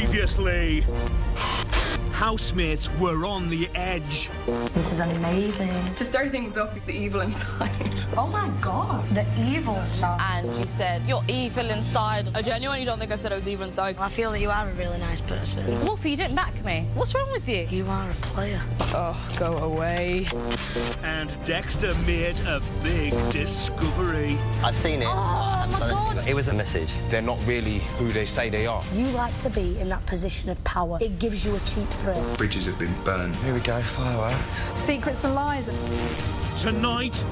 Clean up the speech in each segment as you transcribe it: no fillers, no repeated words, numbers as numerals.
Previously, housemates were on the edge. This is amazing. To stir things up is the evil inside. Oh my God, the evil side. And you said, you're evil inside. I genuinely don't think I said I was evil inside. I feel that you are a really nice person. Wolfie, you didn't back me. What's wrong with you? You are a player. Oh, go away. And Dexter made a big discovery. I've seen it. Oh, my God. It was a message. They're not really who they say they are. You like to be in that position of power. It gives you a cheap thrill. Bridges have been burned. Here we go, fireworks. Secrets and lies. Tonight,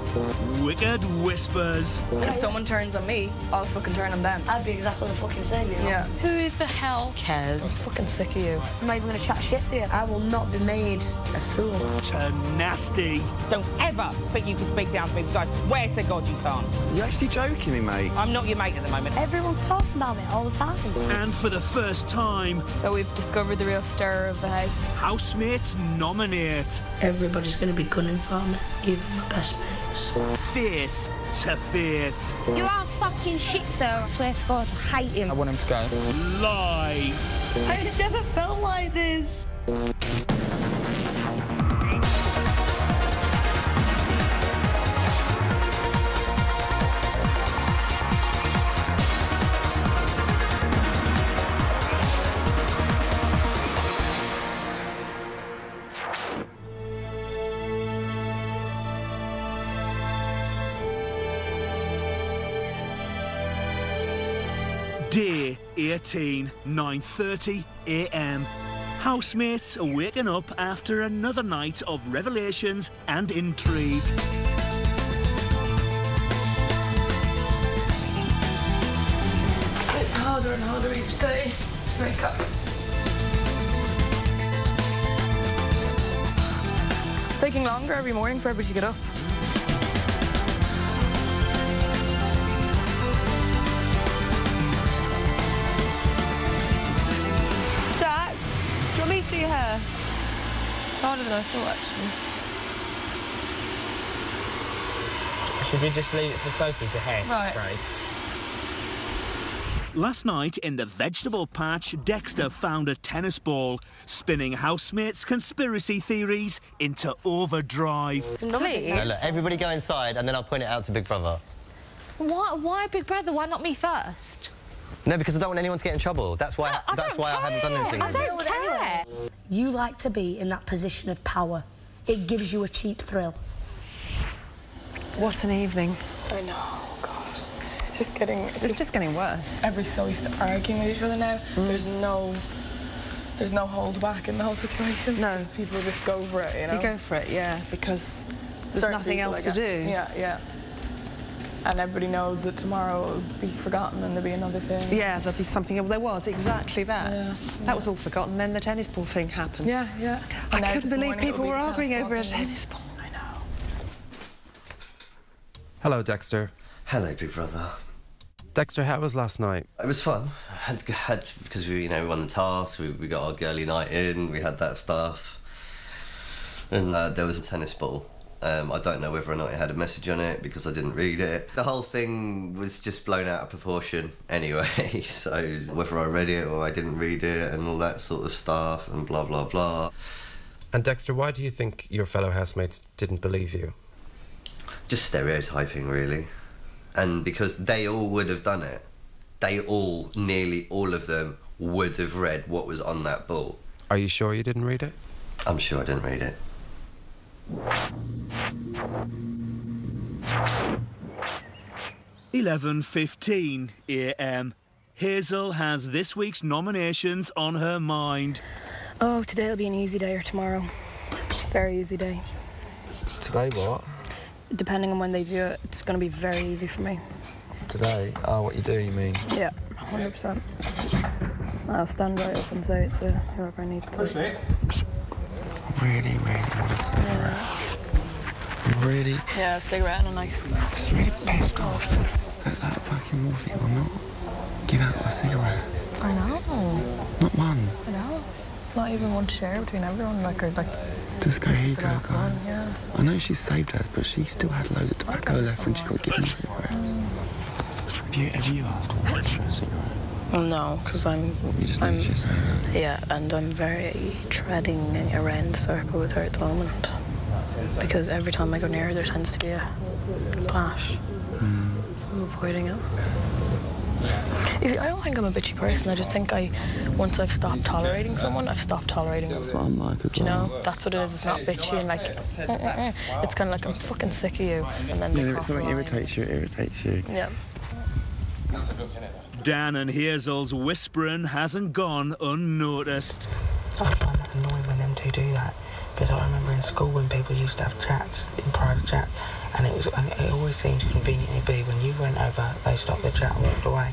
Wicked Whispers. If someone turns on me, I'll fucking turn on them. I'd be exactly the fucking same, you know? Yeah. Who the hell cares? I'm fucking sick of you. I'm not even going to chat shit to you. I will not be made a fool. To nasty. Don't ever think you can speak down to me, because I swear to God you can't. Are you actually joking me, mate? I'm not your mate at the moment. Everyone's talking about it all the time. And for the first time, So we've discovered the real stir of the house. housemates nominate Everybody's going to be gunning for me, even my best mates. face to face. You're a fucking shitster. I swear to God, I hate him. I want him to go. Live. I never felt like this. Day 18, 9:30 a.m. Housemates are waking up after another night of revelations and intrigue. It's harder and harder each day to wake up. It's taking longer every morning for everybody to get up. Jack, do you want me to do your hair? It's harder than I thought, actually. Should we just leave it for Sophie to hair Right. spray? Last night in the vegetable patch, Dexter found a tennis ball, spinning housemates' conspiracy theories into overdrive. Please. No, look, everybody go inside and then I'll point it out to Big Brother. Why Big Brother? Why not me first? No, because I don't want anyone to get in trouble. That's why. I That's don't why I haven't done anything. I don't care. You like to be in that position of power. It gives you a cheap thrill. What an evening. I know, God. It's just getting worse. Everybody's so used to arguing with each other now. There's no hold back in the whole situation. No. It's just people just go for it, you know? You go for it, yeah, because there's Certain nothing people, else I to guess. do. Yeah, yeah. And everybody knows that tomorrow it'll be forgotten and there'll be another thing. Yeah, there'll be something. There was exactly that. Yeah, That was all forgotten. Then the tennis ball thing happened. Yeah, yeah. I And now couldn't this believe morning people it'll were be the arguing over a ball. tennis ball. I know. Hello, Dexter. Hello, Big Brother. Dexter, how was last night? It was fun. Had because we won the task. We got our girly night in. We had that stuff, and there was a tennis ball. I don't know whether or not it had a message on it because I didn't read it. The whole thing was just blown out of proportion anyway. So whether I read it or I didn't read it and all that sort of stuff and blah blah blah. And Dexter, why do you think your fellow housemates didn't believe you? Just stereotyping, really. And because they all would have done it. They all, nearly all of them, would have read what was on that ball. Are you sure you didn't read it? I'm sure I didn't read it. (11:15 a.m. Hazel has this week's nominations on her mind. Oh, today will be an easy day or tomorrow. Very easy day. Today what? Depending on when they do it, it's going to be very easy for me. Today? Oh, what you do, you mean? Yeah, 100%. I'll stand right up and say it to whoever I need to. Really, really want a cigarette. Really? Yeah, a cigarette and a nice... Just really pissed off that fucking Wolfie will not give out a cigarette. I know. Not one. I know. Not even one to share between everyone. Like Just go, here you go, last one, guys. yeah. I know she saved hers, but she still had loads of tobacco left when she got given cigarettes. Have you asked Wolfie for a cigarette? No, because I'm... You just know she's saying that? Yeah, and I'm very treading around the circle with her at the moment. Because every time I go near her, there tends to be a clash. So I'm avoiding it. You see, I don't think I'm a bitchy person. I just think once I've stopped tolerating someone, I've stopped tolerating them. That's what I'm like as well. Do you know? That's what it is. It's not bitchy and like... It's kind of like, I'm fucking sick of you. And then Yeah, if something irritates you, it irritates you. Yeah. Dan and Hazel's whispering hasn't gone unnoticed. I find that annoying when them two do that, because I remember in school when people used to have chats, in private chat, and it always seemed to conveniently be when you went over, they stopped their chat and walked away.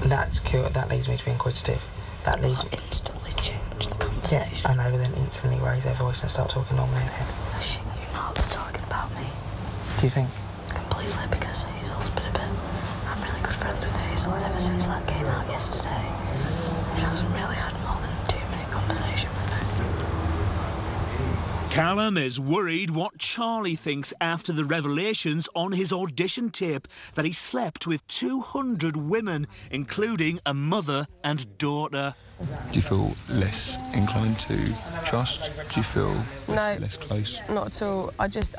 That's cute. That leads me to be inquisitive. That leads me instantly change the conversation. Yeah, and they would then instantly raise their voice and start talking normally again. I shit you not, they're talking about me. Do you think? Completely, because Hazel's been a bit... I'm really good friends with Hazel, and ever since that came out yesterday, she hasn't really had more than a 2-minute conversation with me. Callum is worried what Charlie thinks after the revelations on his audition tape that he slept with 200 women, including a mother and daughter. Do you feel less inclined to trust? Do you feel less close? Not at all. I just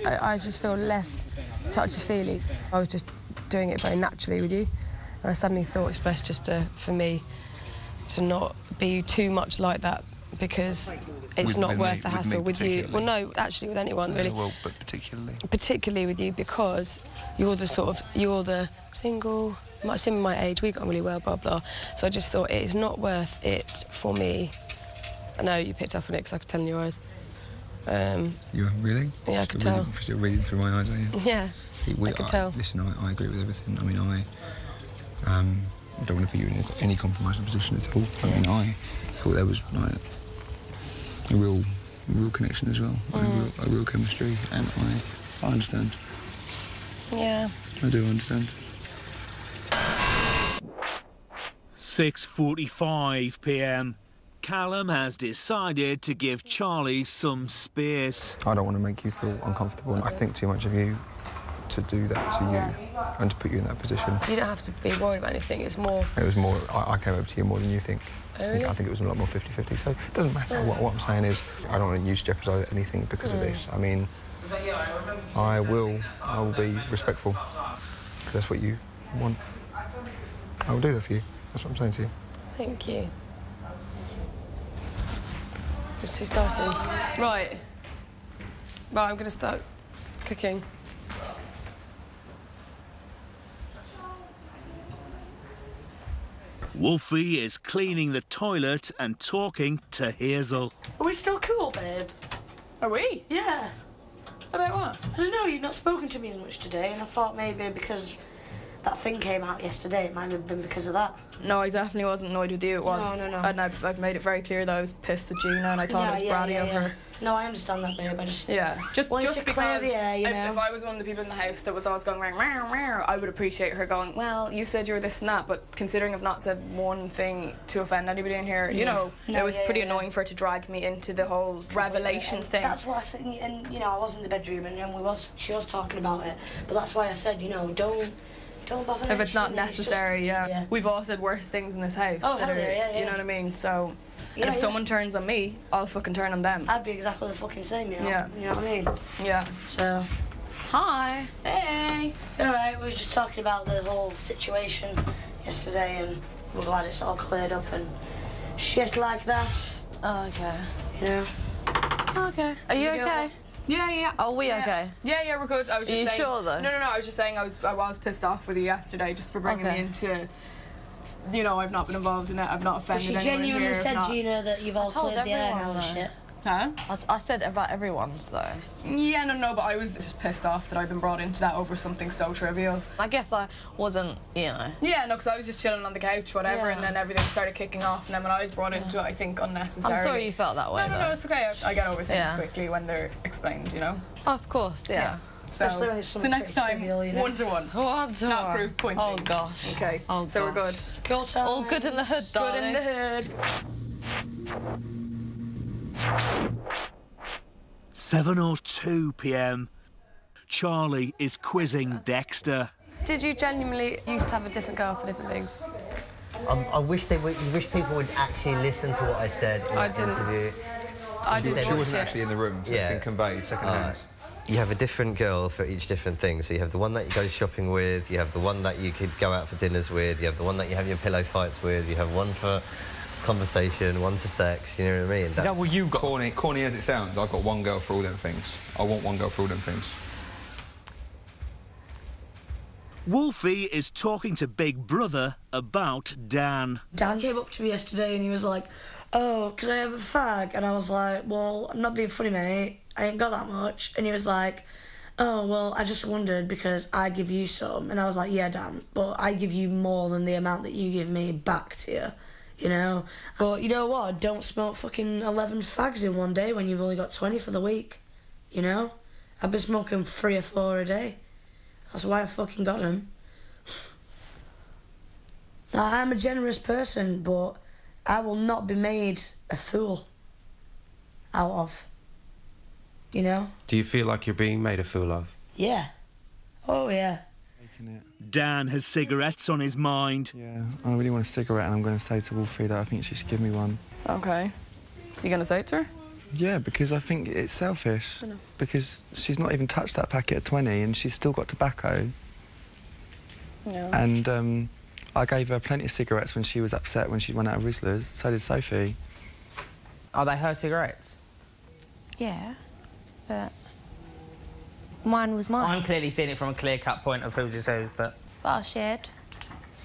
feel less touchy-feely. I was just doing it very naturally with you. And I suddenly thought it's best just for me to not be too much like that, because it's not worth the hassle with you. Well, no, actually with anyone, really. Well, but particularly? Particularly with you, because you're the single, same my age, we got on really well, blah, blah. So I just thought it's not worth it for me. I know you picked up on it because I could tell in your eyes. You are really? Yeah, I could tell. Still reading through my eyes, are you? Yeah, See, I could tell. Listen, I agree with everything. I mean, I don't want to put you in any compromising position at all. I mean, I thought there was like a real connection as well, a real chemistry, and I understand. Yeah. I do understand. 6:45 p.m. Callum has decided to give Charlie some space. I don't want to make you feel uncomfortable. I think too much of you to do that to you and to put you in that position. You don't have to be worried about anything, it's more... It was more, I came over to you more than you think. Oh, really? I think it was a lot more 50-50, so it doesn't matter. What I'm saying is, I don't want you to jeopardise anything because of this. I mean, I will be respectful, because that's what you want. I will do that for you. That's what I'm saying to you. Thank you. It's too starting. Right, I'm going to start cooking. Wolfie is cleaning the toilet and talking to Hazel. Are we still cool, babe? Are we? Yeah. About what? I don't know, you've not spoken to me as much today, and I thought maybe because that thing came out yesterday, it might have been because of that. No, I definitely wasn't annoyed with you. It was. No. And I've made it very clear that I was pissed with Gina, and I thought it was bratty of her. No, I understand that, babe. I just just wanted just to clear because the air, you know. If I was one of the people in the house that was always going meow, meow, I would appreciate her going, well, you said you were this and that, but considering I've not said one thing to offend anybody in here, you know, it was pretty annoying for her to drag me into the whole revelations thing. That's what I said, and you know, I was in the bedroom, and she was talking about it, but that's why I said, you know, don't bother. If it's not necessary, We've all said worse things in this house. Oh, hell yeah. You know what I mean? So, if someone turns on me, I'll fucking turn on them. I'd be exactly the fucking same, you know? Yeah. You know what I mean? Yeah. So... Hi. Hey. Alright, we were just talking about the whole situation yesterday, and we're glad it's all cleared up and shit like that. Oh, okay. You know? Okay. Are you okay? Yeah. Are we okay? Yeah, we're good. I was just saying... Are you sure, though? No, I was just saying I was pissed off with you yesterday just for bringing me into... You know, I've not been involved in it. I've not offended anyone here. She genuinely said, Gina, that you've all cleared the air now and shit. Huh? I said about everyone's, though. Yeah, no, but I was just pissed off that I've been brought into that over something so trivial. I guess I wasn't, you know... Yeah, no, because I was just chilling on the couch, whatever, and then everything started kicking off, and then when I was brought into it, I think unnecessarily... I'm sorry you felt that way, No, it's okay. I get over things quickly when they're explained, you know? Of course, yeah. So next time, trivial, you know? one-to-one. Not group pointing. Oh, gosh. Okay, so we're good. Cool time. All good in the hood, darling. Good in the hood. 7:02 p.m. Charlie is quizzing Dexter. Did you genuinely used to have a different girl for different things? I wish people would actually listen to what I said in that interview. She wasn't actually in the room, so it's been conveyed second-hand. You have a different girl for each different thing. So you have the one that you go shopping with, you have the one that you could go out for dinners with, you have the one that you have your pillow fights with, you have one for conversation, one for sex, you know what I mean? Is that what you got? Corny as it sounds, I've got one girl for all them things. I want one girl for all them things. Wolfie is talking to Big Brother about Dan. Dan came up to me yesterday and he was like, oh, can I have a fag? And I was like, well, I'm not being funny, mate. I ain't got that much. And he was like, oh, well, I just wondered because I give you some. And I was like, yeah, Dan, but I give you more than the amount that you give me back to you. You know? But you know what? Don't smoke fucking 11 fags in one day when you've only got 20 for the week. You know? I've been smoking 3 or 4 a day. That's why I fucking got them. Now, I'm a generous person, but I will not be made a fool out of. You know? Do you feel like you're being made a fool of? Yeah. Oh, yeah. Dan has cigarettes on his mind. Yeah, I really want a cigarette and I'm going to say to Wolfie that I think she should give me one. Okay. So you're going to say it to her? Yeah, because I think it's selfish. I know. Because she's not even touched that packet at 20 and she's still got tobacco. Yeah. And I gave her plenty of cigarettes when she was upset when she went out of Rizzlers. So did Sophie. Are they her cigarettes? Yeah, but mine was mine. I'm clearly seeing it from a clear-cut point of whose is whose, but I shared.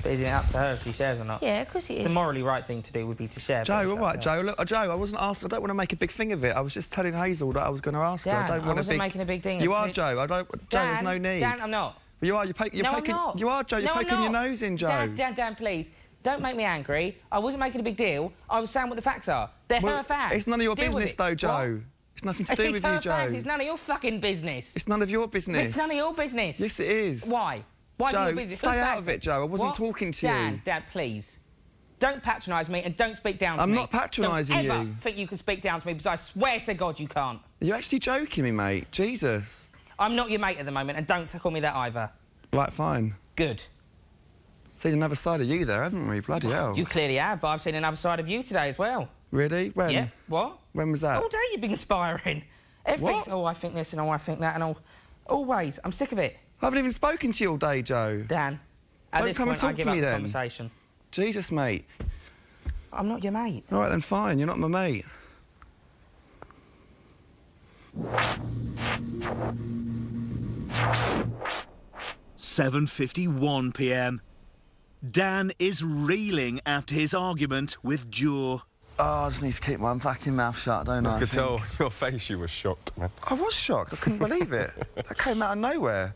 But isn't it up to her if she shares or not? Yeah, of course it is. The morally right thing to do would be to share. Joe, all right, Joe. Look, Joe, I wasn't asked. I don't want to make a big thing of it. I was just telling Hazel that I was going to ask her. Dan, I don't want wasn't making a big thing. You are, Joe. I don't. Joe, there's no need. Dan, I'm not. Well, you are. You're poking. No, I'm not. You are, Joe. You're poking your nose in, Joe. Dan, please. Don't make me angry. I wasn't making a big deal. I was saying what the facts are. They're her facts. It's none of your Deal with business, it. though, Joe. What? It's nothing to do with you, It's her Joe. facts. It's none of your fucking business. It's none of your business. It's none of your business. Yes, it is. Why? Why Joe, is it your business? stay out of it, Joe. I wasn't What? talking to you. Dan, please. Don't patronise me and don't speak down to me. I'm not patronising you. Don't ever think you can speak down to me because I swear to God you can't. Are you actually joking me, mate? Jesus. I'm not your mate at the moment and don't call me that either. Right, fine. Good. Seen another side of you there, haven't we? Bloody hell. You clearly have, but I've seen another side of you today as well. Really? When? Yeah. What? When was that? All day you've been conspiring. Everything's, oh, I think this and oh, I think that and all. Always. I'm sick of it. I haven't even spoken to you all day, Joe. Dan, at Don't this come point, and I talk give to up me the then. conversation. Jesus, mate. I'm not your mate. All right, then fine. You're not my mate. £7:51 p.m. Dan is reeling after his argument with Joe. Oh, I just need to keep my fucking mouth shut, don't I? I could tell your face you were shocked, man. I was shocked. I couldn't believe it. That came out of nowhere.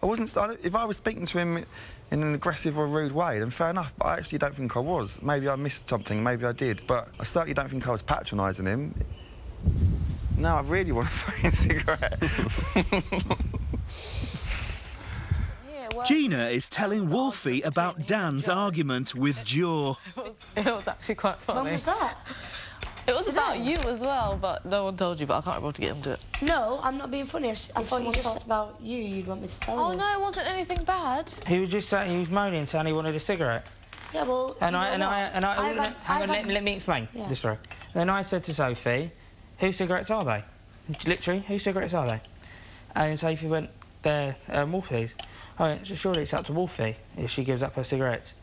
I wasn't... If I was speaking to him in an aggressive or rude way, then fair enough, but I actually don't think I was. Maybe I missed something, maybe I did, but I certainly don't think I was patronising him. No, I really want a fucking cigarette. Gina is telling Wolfie about Dan's argument with Joe. It was actually quite funny. When was that? It was about you as well, but no one told you, but I can't remember to get him to it. No, I'm not being funny. I thought you just talked about you. You'd want me to tell you. Oh, no, it wasn't anything bad. He was just saying, he was moaning, saying he wanted a cigarette. Yeah, well, Hang on, let me explain this story. Then I said to Sophie, whose cigarettes are they? Literally, whose cigarettes are they? And Sophie went, they're Wolfie's. I went, surely it's up to Wolfie if she gives up her cigarettes.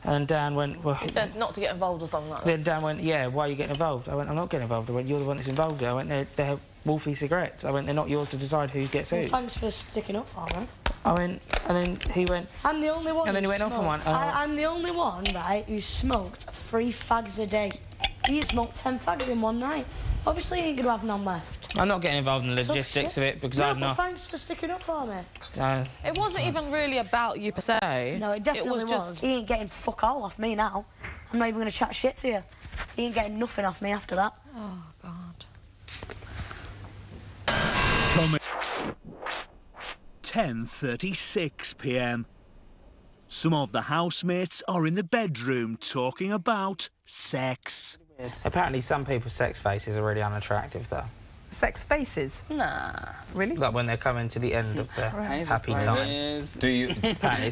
And Dan went, well... He said not to get involved or something like that. Then Dan went, yeah, why are you getting involved? I went, I'm not getting involved. I went, you're the one that's involved. I went, they're Wolfie cigarettes. I went, they're not yours to decide who gets who. Well, thanks for sticking up for me. I went, and then he went... I'm the only one And then he went smoked. off on one. I'm the only one, right, who smoked 3 fags a day. He smoked 10 fags in one night. Obviously, he ain't going to have none left. I'm not getting involved in the logistics of it because no, I'm not... but thanks for sticking up for me. It wasn't even really about you per se. No, it definitely was. He ain't getting fuck all off me now. I'm not even going to chat shit to you. He ain't getting nothing off me after that. Oh, God. 10:36 p.m. Some of the housemates are in the bedroom talking about sex. Apparently some people's sex faces are really unattractive, though. sex faces? Nah. Really? Like when they're coming to the end of their happy time. Do you?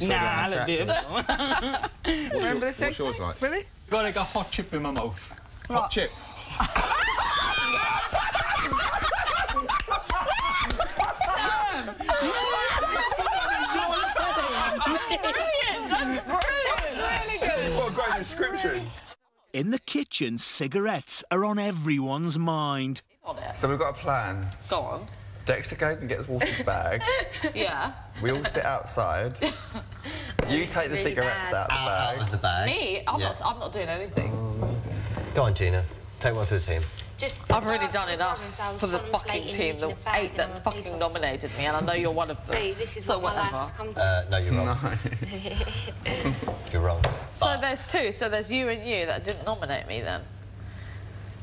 Nah, I look Remember the sex? What's yours like? Really? Got like a hot chip in my mouth. Hot chip. What a great description. In the kitchen, cigarettes are on everyone's mind. So we've got a plan. Go on. Dexter goes and gets Wolfie's bag. Yeah. We all sit outside. You take the Really cigarettes bad. out of the bag. Me? I'm not doing anything. Go on, Gina. Take one for the team. I've already done enough for the fucking team, the 8 that fucking nominated me, and I know you're one of them. See, this is so what my life has come to. No, you're wrong. You're wrong. So there's 2. So there's you and you that didn't nominate me then.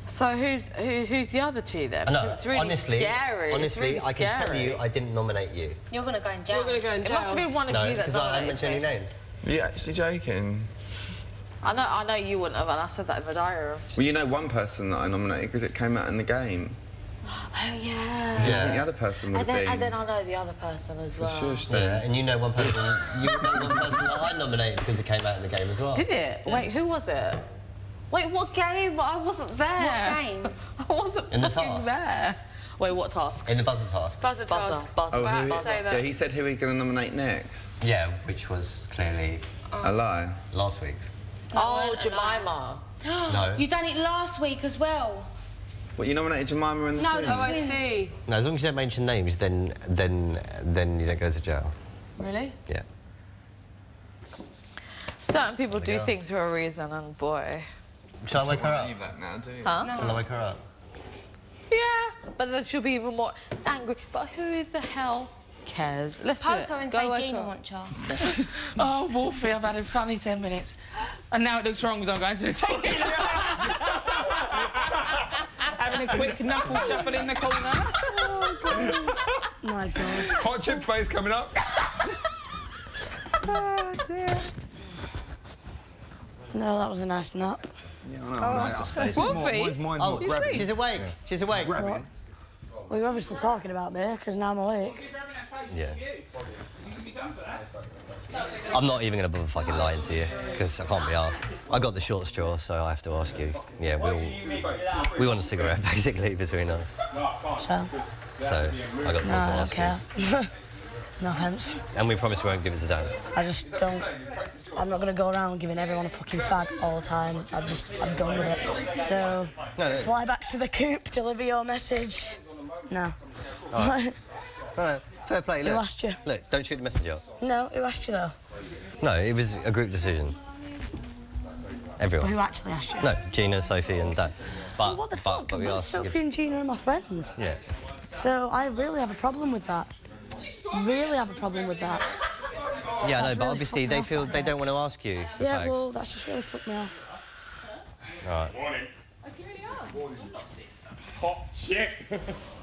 So who's the other 2 then? No, It's really honestly, scary. It's really I can tell scary. you I didn't nominate you. You're going to go in jail. You're going to go in jail. It must have been one of you that because I haven't nominated mentioned any me. names. Are you actually joking? I know you wouldn't have, and I said that in my diary. Well, you know one person that I nominated because it came out in the game. Oh, I yeah. think the other person would have been. And then I know the other person as well. Shush, then. Yeah, and you know one person. You know one person that I nominated because it came out in the game as well. Did it? Yeah. Wait, who was it? Wait, what game? I wasn't there. What game? I wasn't In the fucking task. there. Wait, what task? In the buzzer task. Buzzer task. Buzzer. Oh, Right, who, say that. yeah, he said who he's going to nominate next. Yeah, which was clearly A lie. last week's. Oh, Jemima. No. You done it last week as well. What, you nominated Jemima and the No, twins? no, I see. No, as long as you don't mention names, then you don't go to jail. Really? Yeah. Certain people do things for a reason, and boy. Shall I wake her up? Leave that now, do you? Huh? Shall I wake her up? Yeah, but then she'll be even more angry. But who the hell cares? Let's do it. Poker and Go say wake Gina her. want you. Oh, Wolfie, I've had a funny 10 minutes. And now it looks wrong because I'm going to the toilet. Having a quick knuckle shuffle in the corner. My God. Hot chip face coming up. Oh, dear. No, that was a nice nap. Yeah, I know. Wolfie? Oh, she's awake. She's awake. Well, you're obviously talking about me, because now I'm awake. Yeah. I'm not even going to bother fucking lying to you, because I can't be asked. I got the short straw, so I have to ask you. Yeah, we want a cigarette, basically, between us. So I got to ask you. No offence. And we promise we won't give it to Dan. I just don't... I'm not going to go around giving everyone a fucking fag all the time. I'm done with it. So, fly back to the coop, deliver your message. No. Right. No, fair play, look. Who asked you? Look, don't shoot the messenger. No, who asked you, though? No, it was a group decision. Everyone. Who actually asked you? No, Gina, Sophie and Dan. But, What the fuck? But we Both asked... Sophie and Gina are my friends. Yeah. So I really have a problem with that. Really have a problem with that. Yeah, no, That's but really obviously fucked me off, they don't want to ask you for Yeah, fags. well, that's just really fucked me off. Right. Hot chip.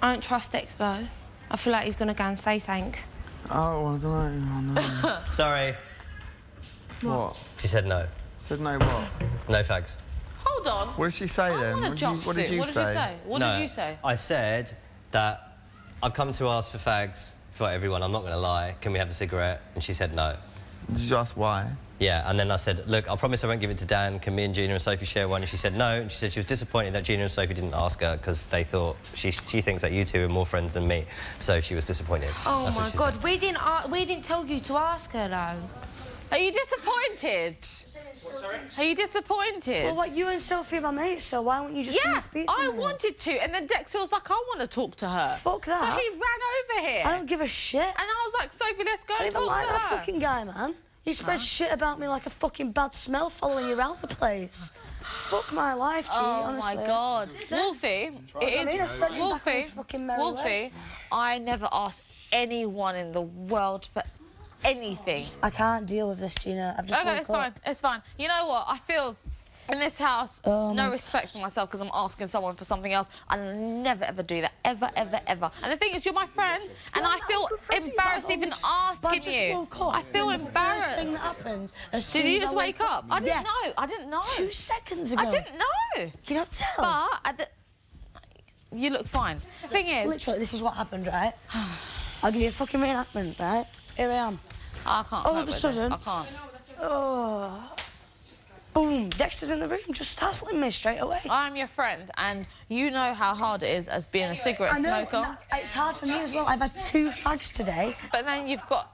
I don't trust Dex, though. I feel like he's going to go and say something. Oh, I don't know. Sorry. What? She said no. Said no what? No fags. Hold on. What did she say then? want a What did you say? What no, did you say? I said that I've come to ask for fags for everyone. I'm not going to lie. Can we have a cigarette? And she said no. Did you ask why? Yeah, and then I said, look, I promise I won't give it to Dan. Can me and Gina and Sophie share one? And she said no. And she said she was disappointed that Gina and Sophie didn't ask her because they thought she thinks that you two are more friends than me. So she was disappointed. Oh, That's what my she God. said. We didn't tell you to ask her, though. Are you disappointed? Are you disappointed? Well, what, you and Sophie are my mates, so why won't you just come and speak to me? I wanted to, and then Dexter was like, I want to talk to her. Fuck that. So he ran over here. I don't give a shit. And I was like, Sophie, let's go I and don't even talk like to that her. fucking guy, man. He spreads shit about me like a fucking bad smell following you around the place. Fuck my life, G, honestly. My God. Wolfie, I sent him back on his fucking merry way. Wolfie, I never asked anyone in the world for anything. I can't deal with this, Gina. I've just Okay, it's fine. It's fine. You know what? I feel in this house no respect for myself because I'm asking someone for something else. I'll never, ever do that. Ever, ever, ever. And the thing is, you're my friend, and I feel embarrassed even asking you. I feel embarrassed. Thing that happens, Did you just wake up? I didn't know. I didn't know. 2 seconds ago. I didn't know. You don't tell. But You look fine. The thing is... Literally, this is what happened, right? I'll give you a fucking reenactment, right? Here I am. I can't. All of a sudden... I can't. Oh... Boom, Dexter's in the room, just hassling me straight away. I'm your friend, and you know how hard it is as being a cigarette smoker. It's hard for me as well. I've had 2 fags today. But then you've got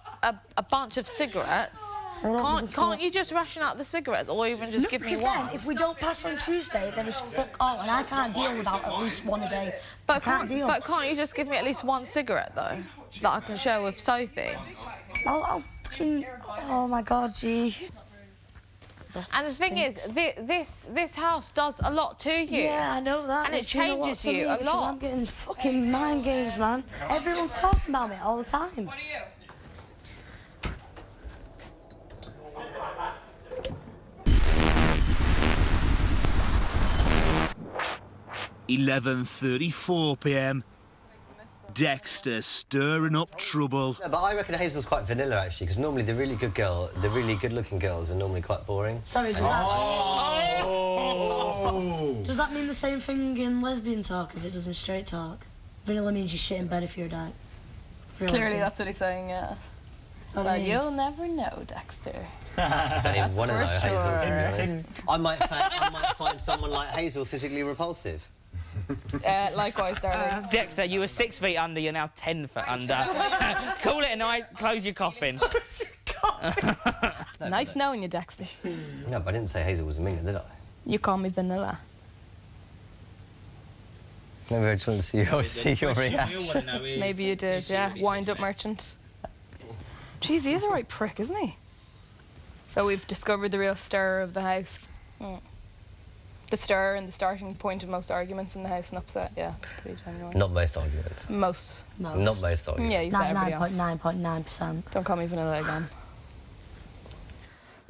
a bunch of cigarettes. Can't you just ration out the cigarettes, or even just give me one? Then, if we don't pass on Tuesday, there is fuck all, and I can't deal without at least one a day. But can't you just give me at least 1 cigarette, though, that I can share with Sophie? I'll fucking... Oh, my God, gee. And the thing is, this house does a lot to you. Yeah, I know that. And it changes you a lot. I'm getting fucking mind games, man. Everyone's talking about me all the time. What are you? 11:34 p.m. Dexter stirring up trouble. No, but I reckon Hazel's quite vanilla, actually, because normally the really good-looking girls are normally quite boring. Sorry, does that... Does that mean the same thing in lesbian talk as it does in straight talk? Vanilla means you shit in bed if you're a dyke. Clearly, that's what he's saying, yeah. But you'll never know, Dexter. I don't even want to know Hazel, to be honest. Sure. I might find someone like Hazel physically repulsive. Likewise, darling. Dexter, you were 6 feet under, you're now 10 foot under. Call it a night, close your coffin. Nice knowing you, Dexter. No, but I didn't say Hazel was a minger, did I? You call me vanilla. Maybe I just want to see your reaction. Maybe you did, yeah. Wind-up merchant. Jeez, he is a right prick, isn't he? So we've discovered the real stir of the house. The stir and the starting point of most arguments in the house and upset, yeah. Pretty genuine. Not most arguments. Most. Not most arguments. Yeah, you say everybody off. 99.9%. Don't call me vanilla again.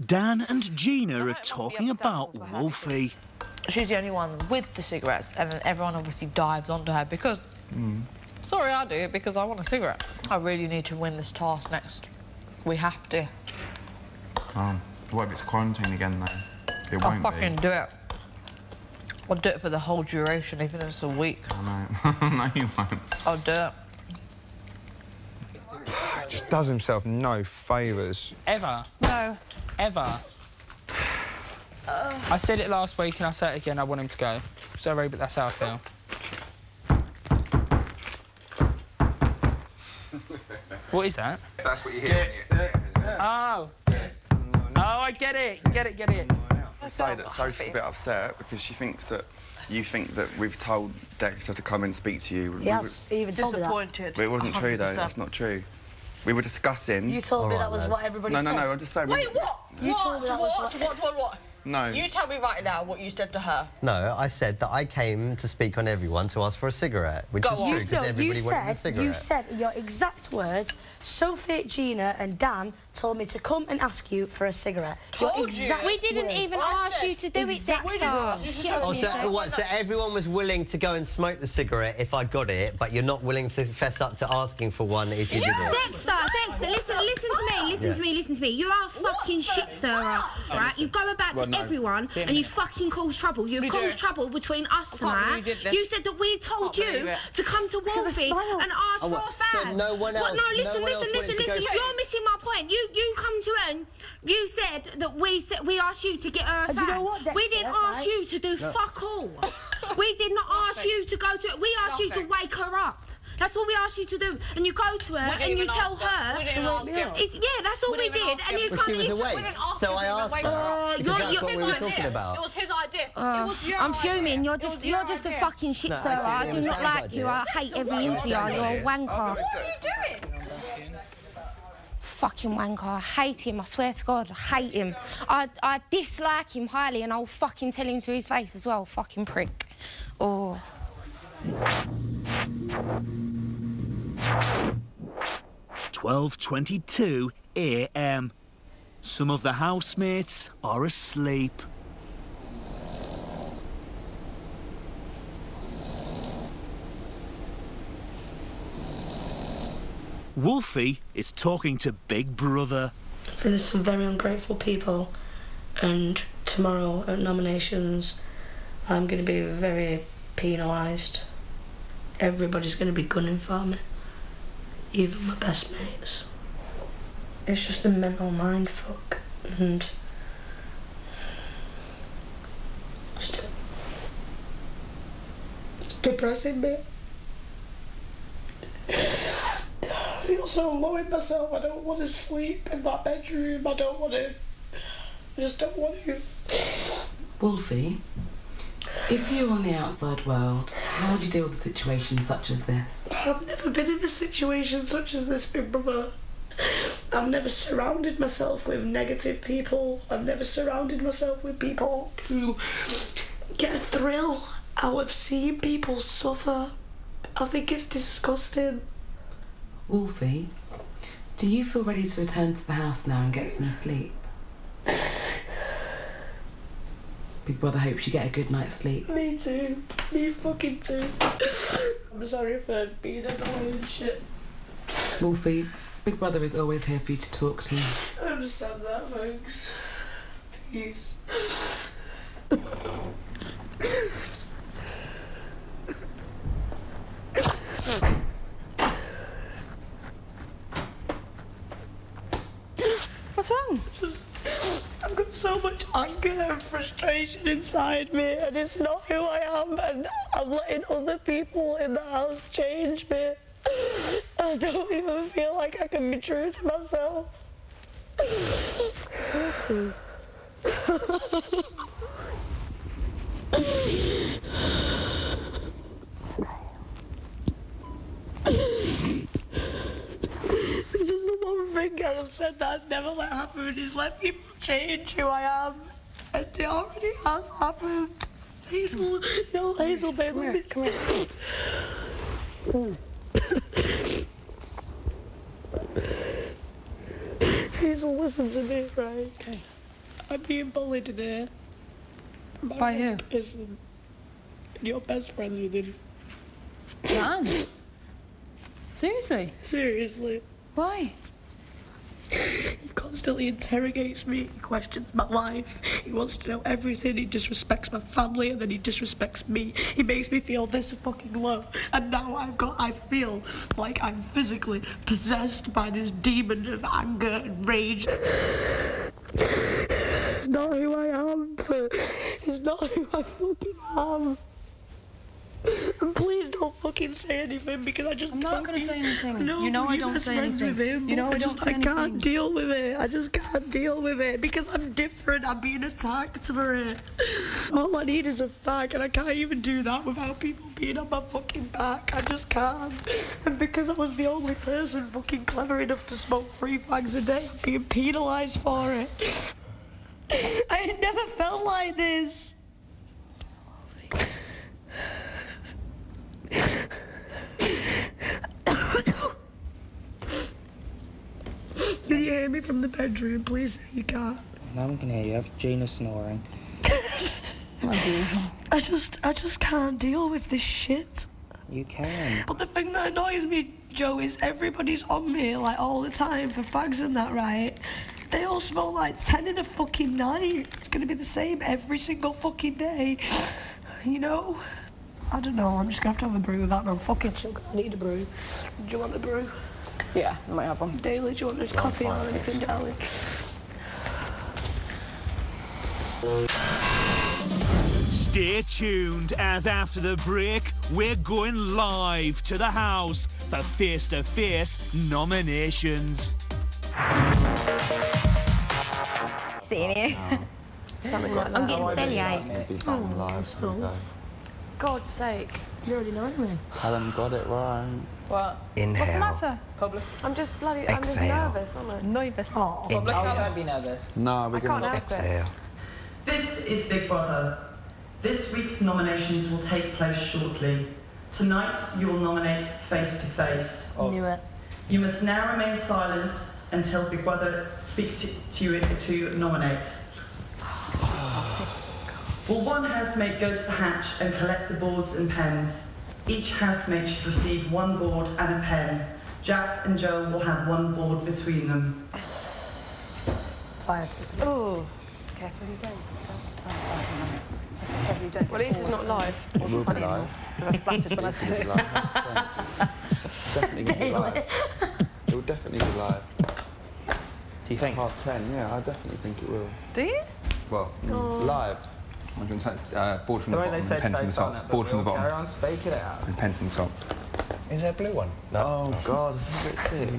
Dan and Gina are talking about Wolfie. She's the only one with the cigarettes, and then everyone obviously dives onto her because... Sorry, I do it because I want a cigarette. I really need to win this task next. We have to. What if it's quarantine again, though? It I'll won't fucking be. do it. I'll do it for the whole duration, even if it's a week. I know. No, you won't. I'll do it. Just does himself no favours. Ever. No. Ever. I said it last week and I say it again, I want him to go. Sorry, but that's how I feel. What is that? That's what you hear. Oh. Oh, I get it. Get it. I say that Sophie's a bit upset because she thinks that you think that we've told Dexter to come and speak to you. Yes, he even told me that. But it wasn't true, though. That's not true. We were discussing... You told me that was what everybody said. No, I'm just saying... Wait, what? You told me that was what? No. You tell me right now what you said to her. No, I said that I came to speak on everyone to ask for a cigarette, which is true because everybody wanted a cigarette. You said, your exact words, Sophie, Gina and Dan told me to come and ask you for a cigarette. We didn't even ask you to do it, Dexter. So everyone was willing to go and smoke the cigarette if I got it, but you're not willing to fess up to asking for one if you didn't? Dexter, listen to me. You are a fucking shit stirrer, right? You go about to everyone and you fucking cause trouble. You've caused trouble between us tonight. You said that we told you to come to Wolfie and ask for a fag. So no one else. No, listen. You're missing my point. You come to her and you said that we asked you to get her a fag. Do you know what, Dexter, we didn't ask you to do fuck all. We did not ask you to go to... We asked you to wake her up. That's all we asked you to do. And you go to her and you tell her... We didn't ask him. Yeah, that's all we did. And it's Well, she was awake, so I asked her. Because that's what we were talking about. It was his idea. I'm fuming. You're just a fucking shit stirrer. I do not like you. I hate every inch of you. You're a wanker. What are you doing? Fucking wanker. I hate him. I swear to God, I hate him. I dislike him highly, and I'll fucking tell him to his face as well. Fucking prick. Oh. 12:22 a.m. Some of the housemates are asleep. Wolfie is talking to Big Brother. There's some very ungrateful people, and tomorrow at nominations I'm going to be very penalised everybody's going to be gunning for me. Even my best mates. It's just a mental mindfuck, and it's depressing me. I feel so low in myself. I don't want to sleep in that bedroom. I just don't want to. Wolfie, if you were on the outside world, how would you deal with a situation such as this? I've never been in a situation such as this, big brother. I've never surrounded myself with negative people. I've never surrounded myself with people who get a thrill out of seeing people suffer. I think it's disgusting. Wolfie, do you feel ready to return to the house now and get some sleep? Big brother hopes you get a good night's sleep. Me too. Me fucking too. I'm sorry for being annoying and shit. Wolfie, Big brother is always here for you to talk to. I understand that, thanks. Peace. What's wrong? I've got so much anger and frustration inside me, and it's not who I am, and I'm letting other people in the house change me. I don't even feel like I can be true to myself. This is the one thing I've said that I'd never let happen, is let people change who I am. And it already has happened. Hazel, no, Hazel, baby. Come here. Hazel, listen to me, right? Okay. I'm being bullied in here. By who? Listen, you're best friends with him. Man. Seriously? Seriously. Why? He constantly interrogates me, he questions my life, he wants to know everything, he disrespects my family, and then he disrespects me. He makes me feel this fucking low, and now I feel like I'm physically possessed by this demon of anger and rage. It's not who I am, it's not who I fucking am. And please don't fucking say anything, because I'm not going to say anything. No, you know I don't say anything. With him, you know I don't say anything. I can't deal with it. I just can't deal with it because I'm different. I'm being attacked for it. All I need is a fag, and I can't even do that without people being on my fucking back. I just can't. And because I was the only person fucking clever enough to smoke 3 fags a day, I'm being penalised for it. I had never felt like this. Can you hear me from the bedroom? Please say you can't. No one can hear you. Gina's snoring. I just can't deal with this shit. You can. But the thing that annoys me, Joe, is everybody's on me like all the time for fags and that, right? They all smoke like 10 in a fucking night. It's gonna be the same every single fucking day. You know? I don't know, I'm just gonna have a brew without no fucking sugar. I need a brew. Do you want a brew? Yeah, I might have one. Daily, do you want coffee or anything, darling? Stay tuned, as after the break, we're going live to the house for face-to-face nominations. Seeing you. Something like I'm getting bellyache. Oh, God's sake. You already know anyway. Helen got it right. What? Inhale. What's the matter? Public. I'm just bloody... Exhale. I'm just nervous, aren't I? Nervous. Oh. Public, Inhale. don't be nervous. No, we're I can't help Exhale. This is Big Brother. This week's nominations will take place shortly. Tonight, you will nominate face to face. Knew it. You must now remain silent until Big Brother speaks to you to nominate. Will one housemate go to the hatch and collect the boards and pens? Each housemate should receive 1 board and a pen. Jack and Joe will have 1 board between them. It's fine. Oh. Careful, you go. Well, at least it's not live. It will be live. Because I splattered when I said it. It's definitely going to be live. It will definitely be live. Do you think? 10:30, yeah, I definitely think it will. Do you? Well, live. Board from the The way bottom, they say pen from stay the silent, top. but Board from the we'll carry bottom, on speaking it out. and pen from the top. Is there a blue one? No. Oh, God, I think it's sick.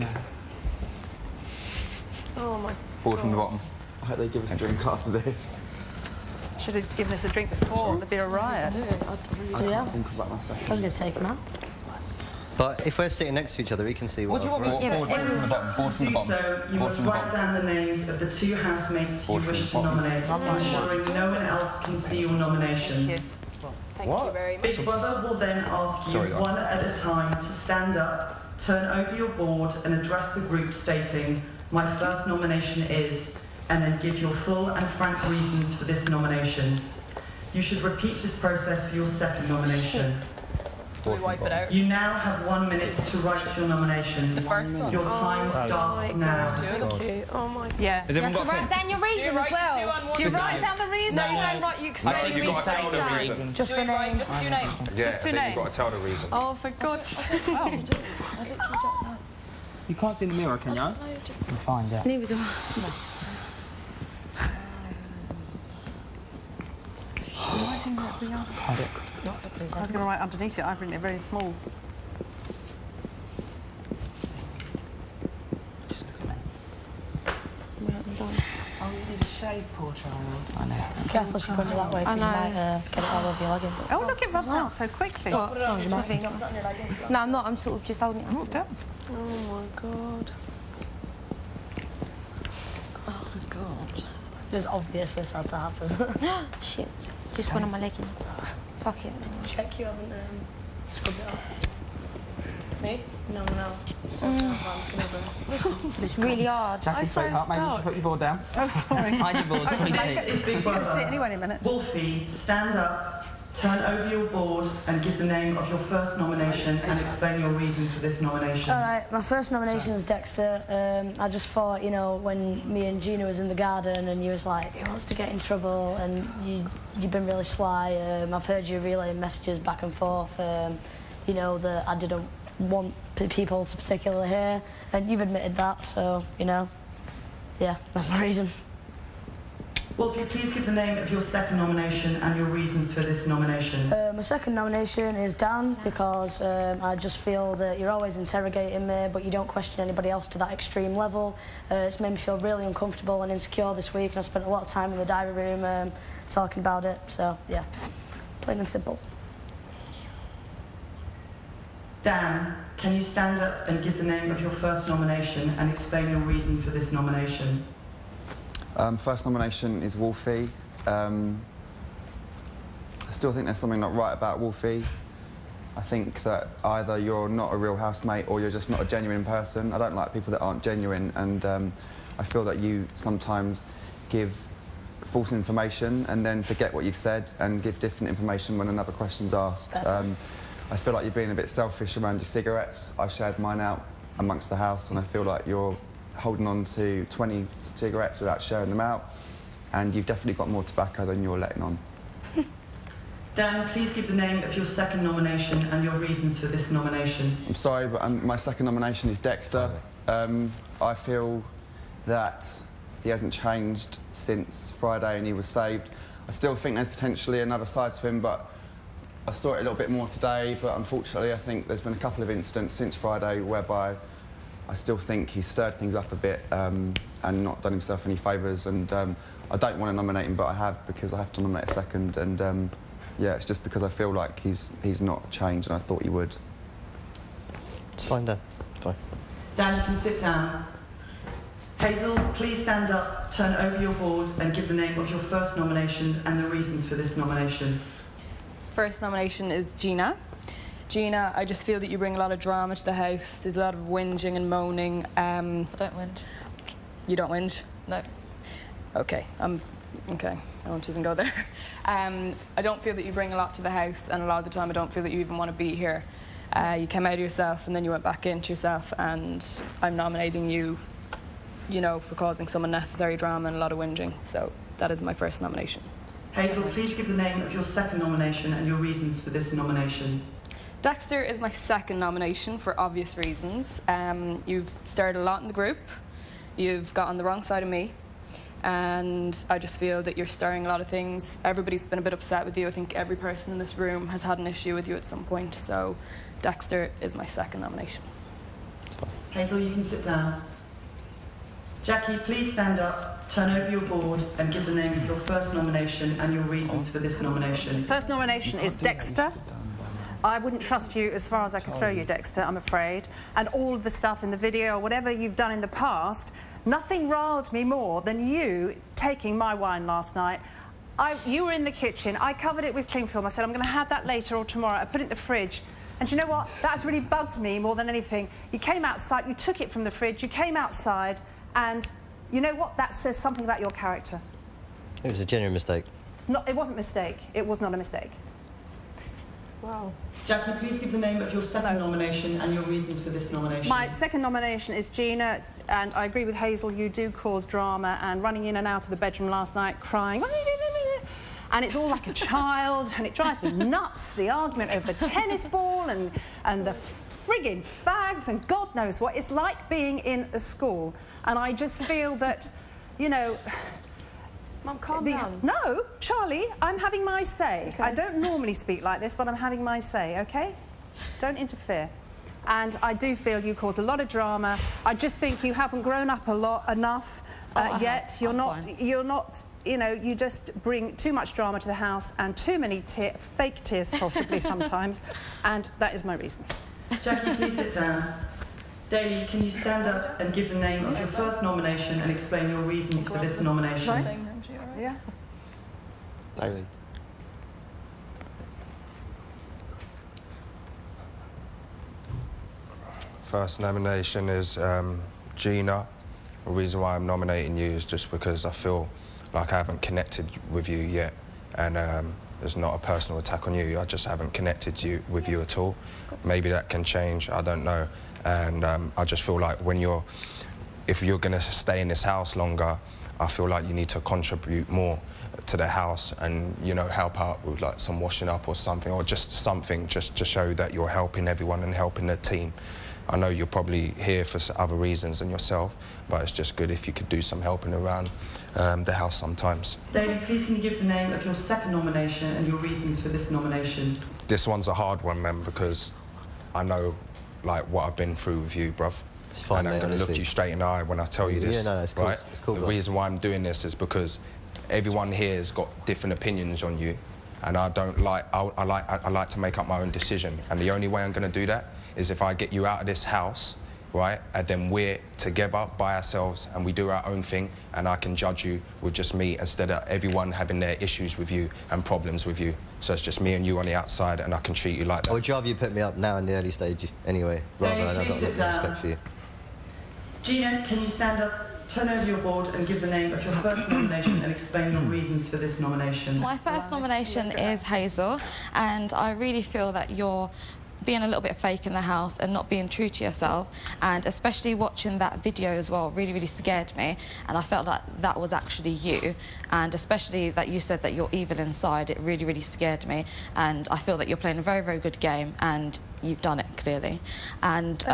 Oh, my Board from the bottom. I hope they give us a drink after this. Should have given us a drink before. There'd be a riot. Yeah. Think about my second. I was going to take him out. But if we're sitting next to each other, we can see what. Board from the bottom. Board from the bottom. So you must write down the names of the 2 housemates you wish to nominate, ensuring no one else can see your nominations. Thank you very much. Big Brother will then ask you one at a time to stand up, turn over your board and address the group stating, "My first nomination is," and then give your full and frank reasons for this nomination. You should repeat this process for your second nomination. Do we wipe it out? You now have 1 minute to write your nominations. The first one? Your time starts now. Thank you. Oh my God. Yeah. You have to write down your reason as well. Do you write down the reason? No, You don't write. You No, explain your you've got to tell reason. the reason. Just the name. Just 2 names. Yeah, Just 2 then names. you've got to tell the reason. Oh, for God's sake. You can't see in the mirror, can you? Fine, yeah. Neither do I. I was going to write underneath it. I've written it very small. Oh, you need a shave, poor child. I know. Careful if you put it that way, because you might get it all over your leggings. Oh, look, it rubs out so quickly. Oh, you might. No, I'm not. I'm sort of just holding it. Oh, it does. Oh, my God. Oh, my God. It's obvious this had to happen. Shit. Just one of my leggings. Fuck it. Check you haven't scrubbed it off. Me? No, no. It's really hard. Jackie, sweetheart, maybe you should put your board down. Oh, sorry. Hide your board. This is Big You're going to sit Brother. anyway in a minute. Wolfie, stand up, turn over your board and give the name of your first nomination and explain your reason for this nomination. All right, my first nomination is Dexter. I just thought, you know, when me and Gina was in the garden and you was like, who wants to get in trouble? And you've been really sly. I've heard you relaying messages back and forth, you know, that I didn't want people to particularly hear. And you've admitted that, so, you know, yeah, that's my reason. Wolfie, please give the name of your second nomination and your reasons for this nomination. My second nomination is Dan, because I just feel that you're always interrogating me, but you don't question anybody else to that extreme level. It's made me feel really uncomfortable and insecure this week, and I spent a lot of time in the diary room talking about it, so yeah, plain and simple. Dan, can you stand up and give the name of your first nomination and explain your reason for this nomination? First nomination is Wolfie. I still think there's something not right about Wolfie. I think that either you're not a real housemate or you're just not a genuine person. I don't like people that aren't genuine, and I feel that you sometimes give false information and then forget what you've said and give different information when another question's asked. I feel like you're being a bit selfish around your cigarettes. I shared mine out amongst the house, and I feel like you're holding on to 20 cigarettes without sharing them out, and you've definitely got more tobacco than you're letting on. Dan, please give the name of your second nomination and your reasons for this nomination. I'm sorry, but my second nomination is Dexter. I feel that he hasn't changed since Friday and he was saved. I still think there's potentially another side to him, but I saw it a little bit more today, but unfortunately I think there's been a couple of incidents since Friday whereby I still think he's stirred things up a bit and not done himself any favours, and I don't want to nominate him, but I have, because I have to nominate a second, and yeah, it's just because I feel like he's not changed and I thought he would. It's fine, Dan. Fine. Dan, you can sit down. Hazel, please stand up, turn over your board and give the name of your first nomination and the reasons for this nomination. First nomination is Gina. Gina, I just feel that you bring a lot of drama to the house. There's a lot of whinging and moaning. Don't whinge. You don't whinge? No. Okay, okay, I won't even go there. I don't feel that you bring a lot to the house, and a lot of the time I don't feel that you even want to be here. You came out of yourself and then you went back into yourself, and I'm nominating you, you know, for causing some unnecessary drama and a lot of whinging. So that is my first nomination. Hazel, please give the name of your second nomination and your reasons for this nomination. Dexter is my second nomination for obvious reasons. You've stirred a lot in the group. You've got on the wrong side of me. And I just feel that you're stirring a lot of things. Everybody's been a bit upset with you. I think every person in this room has had an issue with you at some point. So Dexter is my second nomination. Hazel, you can sit down. Jackie, please stand up, turn over your board and give the name of your first nomination and your reasons for this nomination. First nomination is Dexter. I wouldn't trust you as far as I can throw you, Dexter, I'm afraid. And all of the stuff in the video, or whatever you've done in the past, nothing riled me more than you taking my wine last night. You were in the kitchen. I covered it with cling film. I said, I'm going to have that later or tomorrow. I put it in the fridge. And you know what? That's really bugged me more than anything. You came outside, you took it from the fridge, you came outside, and you know what? That says something about your character. It was a genuine mistake. It wasn't a mistake. It was not a mistake. Wow. Jackie, please give the name of your second nomination and your reasons for this nomination. My second nomination is Gina, and I agree with Hazel, you do cause drama, and running in and out of the bedroom last night crying, and it's all like a child, and it drives me nuts, the argument over the tennis ball and the friggin' fags and God knows what. It's like being in a school, and I just feel that, you know... Mum, calm down. No, Charlie, I'm having my say. Okay. I don't normally speak like this, but I'm having my say, OK? Don't interfere. And I do feel you caused a lot of drama. I just think you haven't grown up enough yet. You're not, you know, you just bring too much drama to the house and too many fake tears, possibly, sometimes. And that is my reason. Jackie, please sit down. Daly, can you stand up and give the name of your first nomination and explain your reasons for this nomination? Yeah. Daly. First nomination is Gina. The reason why I'm nominating you is just because I feel like I haven't connected with you yet, and it's not a personal attack on you. I just haven't connected with you at all. Maybe that can change. I don't know. And I just feel like if you're going to stay in this house longer, I feel like you need to contribute more to the house and, you know, help out with like some washing up or something, or just something just to show that you're helping everyone and helping the team. I know you're probably here for other reasons than yourself, but it's just good if you could do some helping around the house sometimes. Daly, please can you give the name of your second nomination and your reasons for this nomination? This one's a hard one, man, because I know like what I've been through with you, bruv. It's fine, and I'm going to look you straight in the eye when I tell you this. Yeah, no, it's cool. Right? It's cool. The reason why I'm doing this is because everyone here has got different opinions on you, and I like to make up my own decision. And the only way I'm going to do that is if I get you out of this house, right? And then we're together by ourselves and we do our own thing, and I can judge you with just me instead of everyone having their issues with you and problems with you. So it's just me and you on the outside, and I can treat you like that. I would rather you put me up now in the early stage anyway, rather than I've got respect for you. Gina, can you stand up, turn over your board and give the name of your first nomination and explain your reasons for this nomination? My first nomination is Hazel, and I really feel that you're being a little bit fake in the house and not being true to yourself, and especially watching that video as well really scared me, and I felt like that was actually you, and especially that you said that you're evil inside. It really scared me, and I feel that you're playing a very good game, and you've done it clearly. And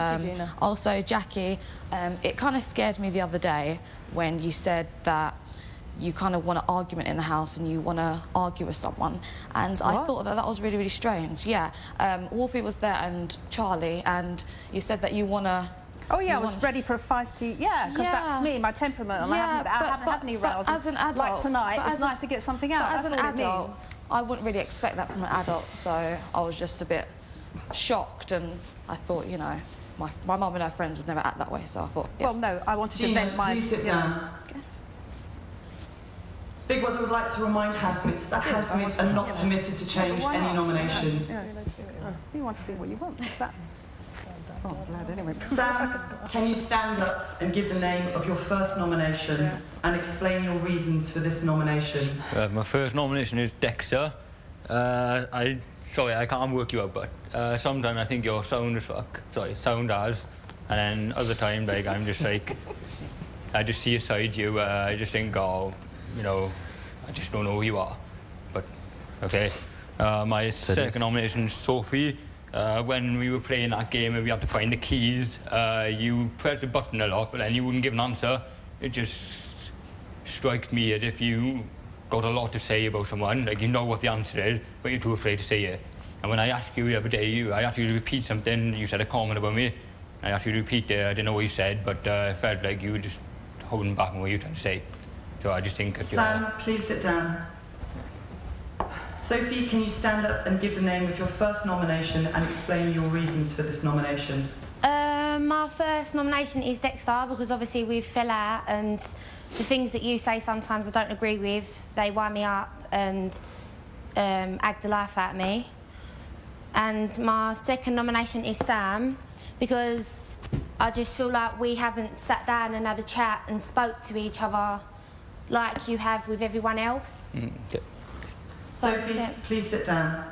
also Jackie, it kind of scared me the other day when you said that you kind of want an argument in the house and you want to argue with someone, and I thought that was really strange. Yeah, Wolfie was there and Charlie, and you said that you want to... Oh yeah, I was ready for a feisty... Yeah, because that's me, my temperament, and I haven't had any rows. As an adult... Like tonight, it's nice to get something out. But as an adult, I wouldn't really expect that from an adult, so I was just a bit shocked, and I thought, you know, my mum and her friends would never act that way, so I thought... Yeah. Well, no, I wanted Gina, to vent my... please sit down. Okay. Big Brother would like to remind housemates that housemates are not permitted to change any nomination. You want to be what you want. What's that? Oh, glad anyway. Sam, can you stand up and give the name of your first nomination and explain your reasons for this nomination? My first nomination is Dexter. Sorry, I can't work you out, but sometimes I think you're sound as fuck. Sorry, sound as. And then other times, like, I'm just like... I just see aside you, I just think, oh, you know, I just don't know who you are. Okay. My second nomination is Sophie. When we were playing that game where we had to find the keys, you pressed the button a lot, but then you wouldn't give an answer. It just struck me as if you got a lot to say about someone, like you know what the answer is, but you're too afraid to say it. And when I asked you the other day, I asked you to repeat something, you said a comment about me. I asked you to repeat it, I didn't know what you said, but it felt like you were just holding back on what you were trying to say. So I just think that Sam, please sit down. Sophie, can you stand up and give the name of your first nomination and explain your reasons for this nomination? My first nomination is Dexter, because obviously we fell out and the things that you say sometimes I don't agree with. They wind me up and ag the life out of me. And my second nomination is Sam, because I just feel like we haven't sat down and had a chat and spoke to each other like you have with everyone else. Okay. Sophie, please sit down.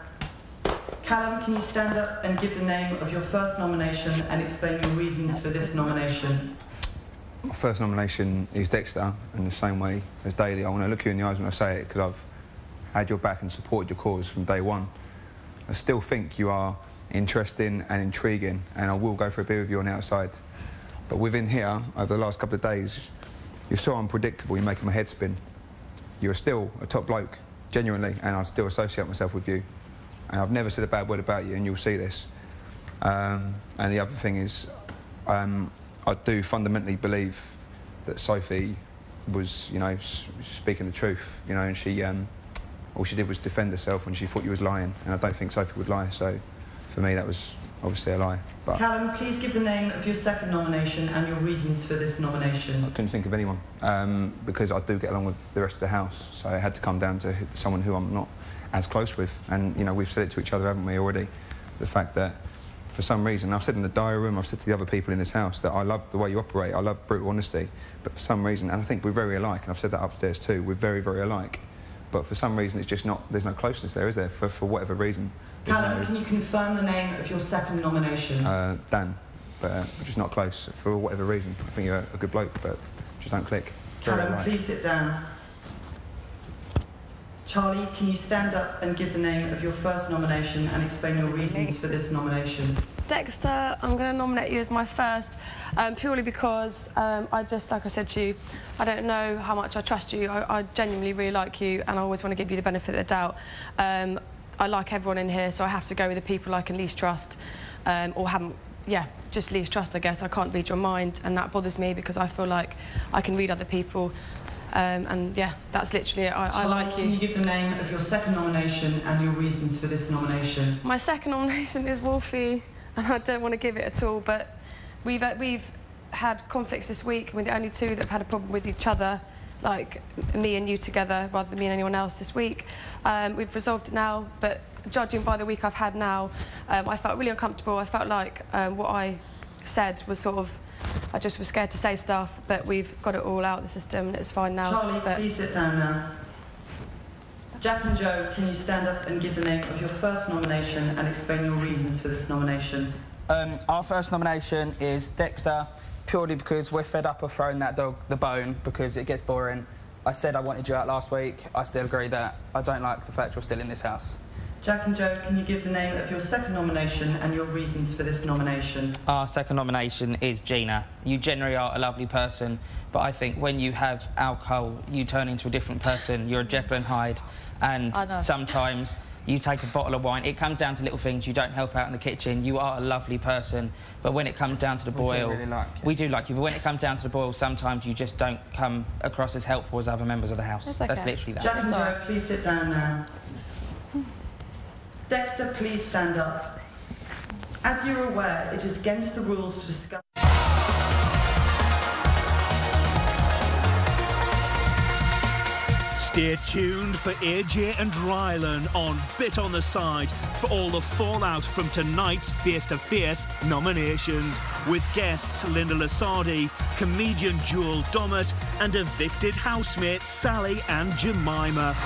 Callum, can you stand up and give the name of your first nomination and explain your reasons for this nomination? My first nomination is Dexter, in the same way as Daly. I want to look you in the eyes when I say it, because I've had your back and supported your cause from day one. I still think you are interesting and intriguing, and I will go for a beer with you on the outside. But within here, over the last couple of days, you're so unpredictable, you're making my head spin. You're still a top bloke, genuinely, and I still associate myself with you. And I've never said a bad word about you, and you'll see this. And the other thing is, I do fundamentally believe that Sophie was, you know, speaking the truth, you know, and she, all she did was defend herself when she thought you was lying, and I don't think Sophie would lie, so for me that was obviously a lie. But Callum, please give the name of your second nomination and your reasons for this nomination. I couldn't think of anyone, because I do get along with the rest of the house, so I had to come down to someone who I'm not as close with. And, you know, we've said it to each other, haven't we, already? The fact that, for some reason, I've said in the diary room, I've said to the other people in this house that I love the way you operate, I love brutal honesty, but for some reason, and I think we're very alike, and I've said that upstairs too, we're very, very alike, but for some reason it's just not, there's no closeness there, is there, for whatever reason. Callum, can you confirm the name of your second nomination? Dan, but we're just not close, for whatever reason. I think you're a good bloke, but just don't click. Callum, please sit down. Charlie, can you stand up and give the name of your first nomination and explain your reasons for this nomination? Dexter, I'm going to nominate you as my first, purely because I just, like I said to you, I don't know how much I trust you. I genuinely really like you, and I always want to give you the benefit of the doubt. I like everyone in here, so I have to go with the people I can least trust, or haven't, yeah, just least trust, I guess. I can't read your mind, and that bothers me because I feel like I can read other people. And yeah, that's literally it. I like you. Can you give the name of your second nomination and your reasons for this nomination? My second nomination is Wolfie, and I don't want to give it at all, but we've had conflicts this week, and we're the only two that have had a problem with each other, like me and you together, rather than me and anyone else this week. We've resolved it now, but judging by the week I've had now, I felt really uncomfortable. I felt like what I said was sort of, I just was scared to say stuff, but we've got it all out of the system and it's fine now. Charlie, please sit down now. Jack and Joe, can you stand up and give the name of your first nomination and explain your reasons for this nomination? Our first nomination is Dexter, purely because we're fed up of throwing that dog the bone because it gets boring. I said I wanted you out last week. I still agree that I don't like the fact you're still in this house. Jack and Joe, can you give the name of your second nomination and your reasons for this nomination? Our second nomination is Gina. You generally are a lovely person, but I think when you have alcohol, you turn into a different person. You're a Jekyll and Hyde, and sometimes you take a bottle of wine. It comes down to little things. You don't help out in the kitchen. You are a lovely person, but when it comes down to the boil... We do really like you. We do like you, but when it comes down to the boil, sometimes you just don't come across as helpful as other members of the house. That's okay. That's literally that. Jack and Joe, please sit down now. Dexter, please stand up. As you're aware, it is against the rules to discuss... Stay tuned for AJ and Rylan on Bit on the Side for all the fallout from tonight's face-to-face nominations, with guests Linda Lasardi, comedian Joel Dommett and evicted housemate Sally and Jemima.